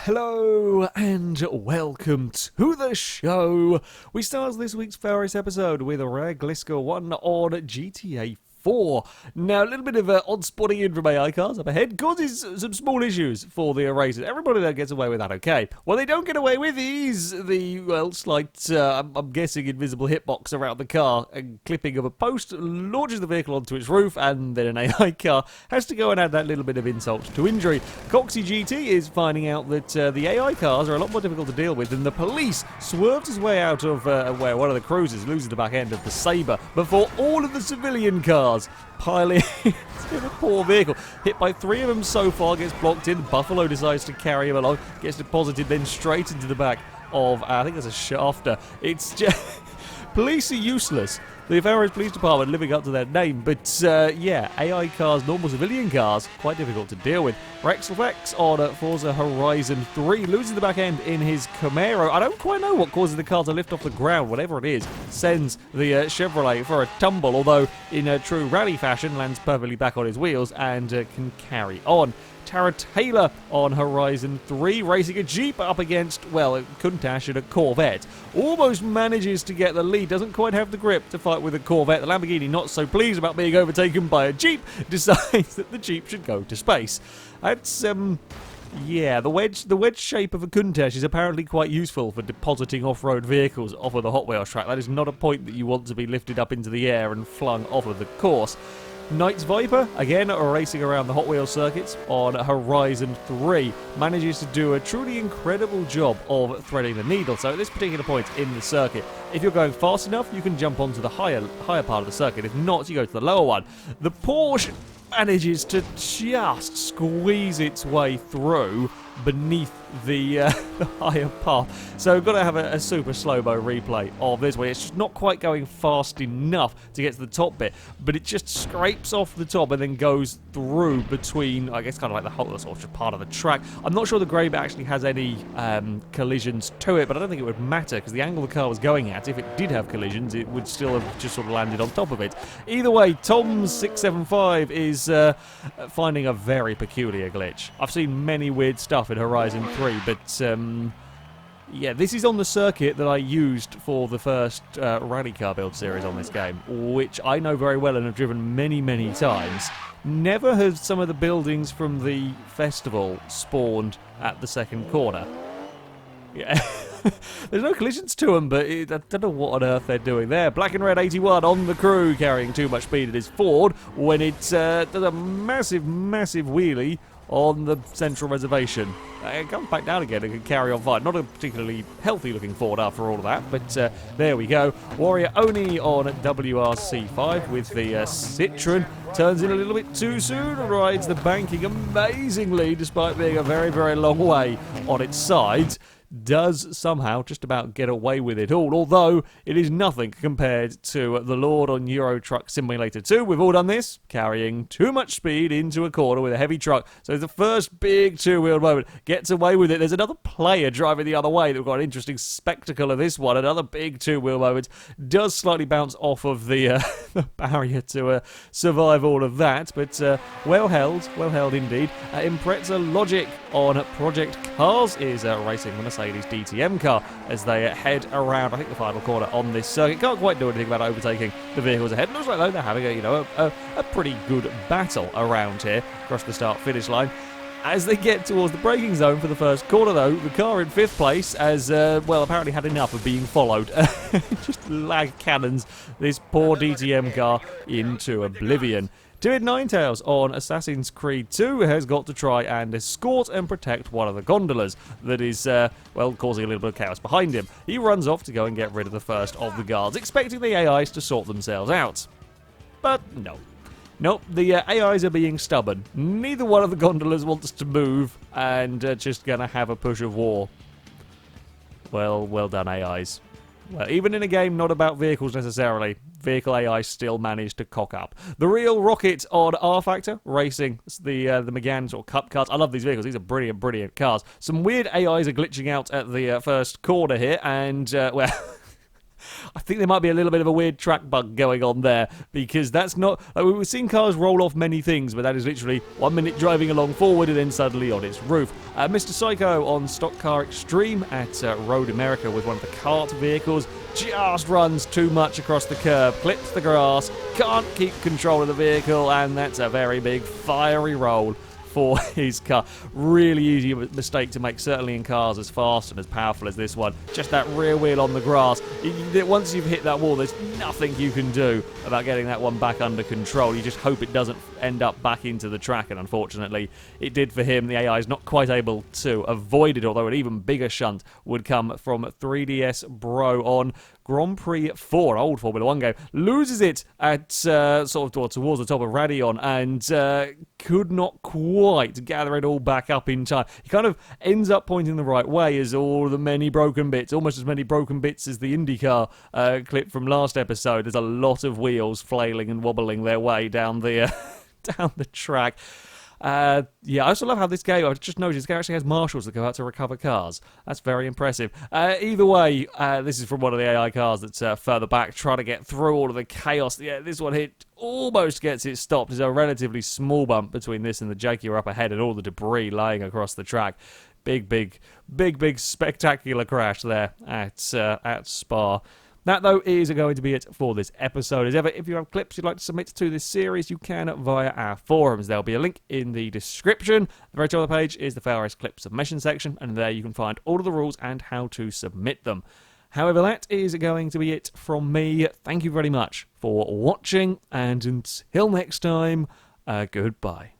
Hello and welcome to the show. We start this week's FailRace episode with a rare Glisker 1 on GTA 4. Now, a little bit of odd spotting in from AI cars up ahead causes some small issues for the racers. Everybody there gets away with that okay. What they don't get away with is the, slight, I'm guessing, invisible hitbox around the car and clipping of a post, launches the vehicle onto its roof, and then an AI car has to go and add that little bit of insult to injury. Coxie GT is finding out that the AI cars are a lot more difficult to deal with than the police. Swerves his way out of where one of the cruisers loses the back end of the Sabre before all of the civilian cars piling into the poor vehicle. Hit by 3 of them so far, gets blocked in. Buffalo decides to carry him along, gets deposited then straight into the back of, I think there's a shafter. It's just... Police are useless. The FailRace Police Department living up to their name, but yeah, AI cars, normal civilian cars, quite difficult to deal with. Rexelvex on Forza Horizon 3 loses the back end in his Camaro. I don't quite know what causes the car to lift off the ground, whatever it is, sends the Chevrolet for a tumble, although in a true rally fashion lands perfectly back on his wheels and can carry on. Tara Taylor on Horizon 3 racing a Jeep up against, well, a Countach and a Corvette. Almost manages to get the lead, doesn't quite have the grip to fight with a Corvette. The Lamborghini, not so pleased about being overtaken by a Jeep, decides that the Jeep should go to space. That's, yeah, the wedge shape of a Countach is apparently quite useful for depositing off-road vehicles off of the Hot Wheels track. That is not a point that you want to be lifted up into the air and flung off of the course. Knight's Viper, again, racing around the Hot Wheels circuits on Horizon 3, manages to do a truly incredible job of threading the needle. So at this particular point in the circuit, if you're going fast enough, you can jump onto the higher part of the circuit. If not, you go to the lower one. The Porsche manages to just squeeze its way through beneath the higher path. So we've got to have a super slow-mo replay of this one. It's just not quite going fast enough to get to the top bit, but it just scrapes off the top and then goes through between, I guess, kind of like the whole sort of part of the track. I'm not sure the grey bit actually has any collisions to it, but I don't think it would matter because the angle the car was going at, if it did have collisions, it would still have just sort of landed on top of it. Either way, Tom's675 is finding a very peculiar glitch. I've seen many weird stuff in Horizon 3, but yeah, this is on the circuit that I used for the first rally car build series on this game, which I know very well and have driven many, many times. Never have some of the buildings from the festival spawned at the second corner. Yeah. There's no collisions to them, but I don't know what on earth they're doing there. Black and Red 81 on the crew, carrying too much speed at his Ford when it does a massive, massive wheelie on the central reservation. It comes back down again and can carry on fine. Not a particularly healthy looking Ford after all of that, but there we go. Warrior Oni on WRC5 with the Citroen. Turns in a little bit too soon, rides the banking amazingly despite being a very, very long way on its sides. Does somehow just about get away with it all, although it is nothing compared to the Lord on Euro Truck Simulator 2. We've all done this, carrying too much speed into a corner with a heavy truck. So the first big two-wheeled moment gets away with it. There's another player driving the other way that we've got an interesting spectacle of this one. Another big two-wheel moment does slightly bounce off of the, the barrier to survive all of that, but well held indeed. Impreza Logic on Project Cars is racing the Mercedes DTM car as they head around, I think, the final corner on this circuit. Can't quite do anything about overtaking the vehicles ahead. Looks like though they're having a pretty good battle around here across the start-finish line. As they get towards the braking zone for the first corner, though, the car in 5th place has, well, apparently had enough of being followed. Just lag cannons this poor DTM car into oblivion. Timid Ninetails on Assassin's Creed 2 has got to try and escort and protect one of the gondolas that is, well, causing a little bit of chaos behind him. He runs off to go and get rid of the first of the guards, expecting the AIs to sort themselves out. But no. Nope, the AIs are being stubborn. Neither one of the gondolas wants to move and just gonna have a push of war. Well done, AIs. Well, even in a game not about vehicles necessarily, vehicle AI still managed to cock up. The real rocket on R-Factor, racing the Megane sort of cup cars. I love these vehicles. These are brilliant, brilliant cars. Some weird AIs are glitching out at the first corner here, and, well... I think there might be a little bit of a weird track bug going on there, because that's not... we've seen cars roll off many things, but that is literally 1 minute driving along forward and then suddenly on its roof. Mr. Psycho on Stock Car Extreme at Road America with one of the kart vehicles just runs too much across the curb, clips the grass, can't keep control of the vehicle, and that's a very big fiery roll for his car. Really easy mistake to make, certainly in cars as fast and as powerful as this one. Just that rear wheel on the grass. Once you've hit that wall, there's nothing you can do about getting that one back under control. You just hope it doesn't end up back into the track, and unfortunately it did for him. The AI is not quite able to avoid it, although an even bigger shunt would come from 3DS Bro on Grand Prix 4, old Formula 1 game. Loses it at towards the top of Radion, and could not quite gather it all back up in time. He kind of ends up pointing the right way as all the many broken bits, almost as many broken bits as the IndyCar clip from last episode. There's a lot of wheels flailing and wobbling their way down the down the track. I also love how this game, I've just noticed, this game actually has marshals that go out to recover cars. That's very impressive. Either way, this is from one of the AI cars that's further back, trying to get through all of the chaos. Yeah, this one almost gets it stopped. There's a relatively small bump between this and the Jaguar up ahead and all the debris lying across the track. Big, spectacular crash there at Spa. That, though, is going to be it for this episode. As ever, if you have clips you'd like to submit to this series, you can via our forums. There'll be a link in the description. The very top of the page is the FailRace clip submission section, and there you can find all of the rules and how to submit them. However, that is going to be it from me. Thank you very much for watching, and until next time, goodbye.